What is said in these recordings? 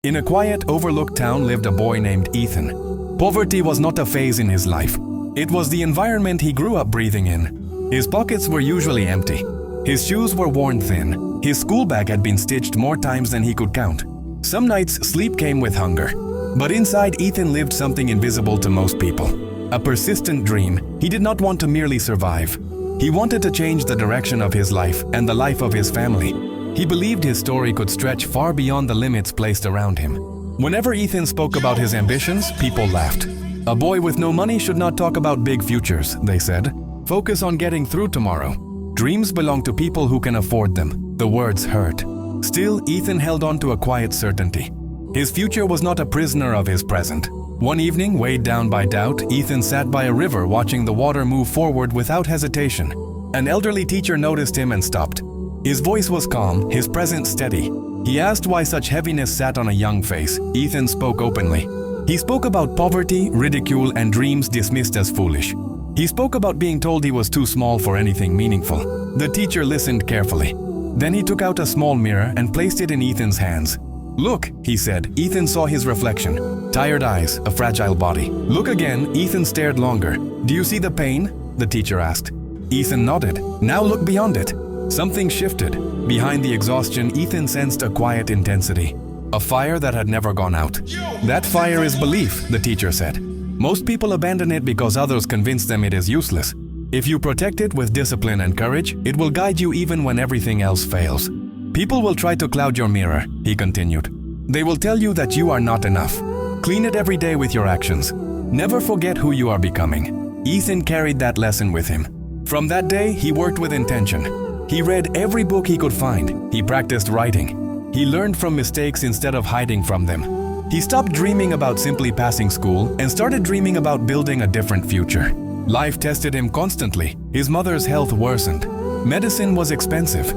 In a quiet, overlooked town lived a boy named Ethan. Poverty was not a phase in his life. It was the environment he grew up breathing in. His pockets were usually empty. His shoes were worn thin. His school bag had been stitched more times than he could count. Some nights, sleep came with hunger. But inside Ethan lived something invisible to most people. A persistent dream. He did not want to merely survive. He wanted to change the direction of his life and the life of his family. He believed his story could stretch far beyond the limits placed around him. Whenever Ethan spoke about his ambitions, people laughed. A boy with no money should not talk about big futures, they said. Focus on getting through tomorrow. Dreams belong to people who can afford them. The words hurt. Still, Ethan held on to a quiet certainty. His future was not a prisoner of his present. One evening, weighed down by doubt, Ethan sat by a river watching the water move forward without hesitation. An elderly teacher noticed him and stopped. His voice was calm, his presence steady. He asked why such heaviness sat on a young face. Ethan spoke openly. He spoke about poverty, ridicule, and dreams dismissed as foolish. He spoke about being told he was too small for anything meaningful. The teacher listened carefully. Then he took out a small mirror and placed it in Ethan's hands. "Look," he said. Ethan saw his reflection. Tired eyes, a fragile body. "Look again." Ethan stared longer. "Do you see the pain?" the teacher asked. Ethan nodded. "Now look beyond it." Something shifted. Behind the exhaustion, Ethan sensed a quiet intensity. A fire that had never gone out. "That fire is belief," the teacher said. "Most people abandon it because others convince them it is useless. If you protect it with discipline and courage, it will guide you even when everything else fails. People will try to cloud your mirror," he continued. "They will tell you that you are not enough. Clean it every day with your actions. Never forget who you are becoming." Ethan carried that lesson with him. From that day, he worked with intention. He read every book he could find. He practiced writing. He learned from mistakes instead of hiding from them. He stopped dreaming about simply passing school and started dreaming about building a different future. Life tested him constantly. His mother's health worsened. Medicine was expensive.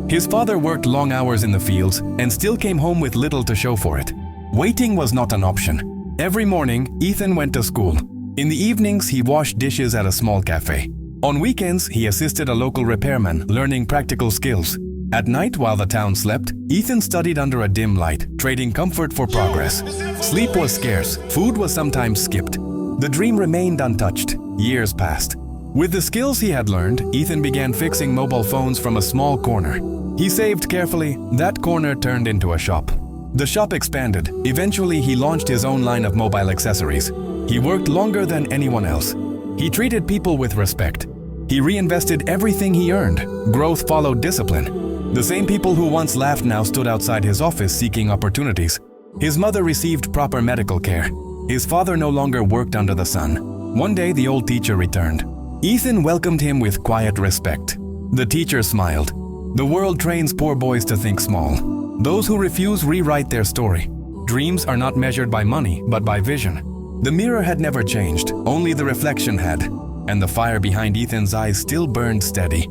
His father worked long hours in the fields and still came home with little to show for it. Waiting was not an option. Every morning, Ethan went to school. In the evenings, he washed dishes at a small cafe. On weekends, he assisted a local repairman, learning practical skills. At night, while the town slept, Ethan studied under a dim light, trading comfort for progress. Sleep was scarce, food was sometimes skipped. The dream remained untouched. Years passed. With the skills he had learned, Ethan began fixing mobile phones from a small corner. He saved carefully. That corner turned into a shop. The shop expanded. Eventually, he launched his own line of mobile accessories. He worked longer than anyone else. He treated people with respect. He reinvested everything he earned. Growth followed discipline. The same people who once laughed now stood outside his office seeking opportunities. His mother received proper medical care. His father no longer worked under the sun. One day, the old teacher returned. Ethan welcomed him with quiet respect. The teacher smiled. "The world trains poor boys to think small. Those who refuse rewrite their story. Dreams are not measured by money, but by vision." The mirror had never changed, only the reflection had. And the fire behind Ethan's eyes still burned steady.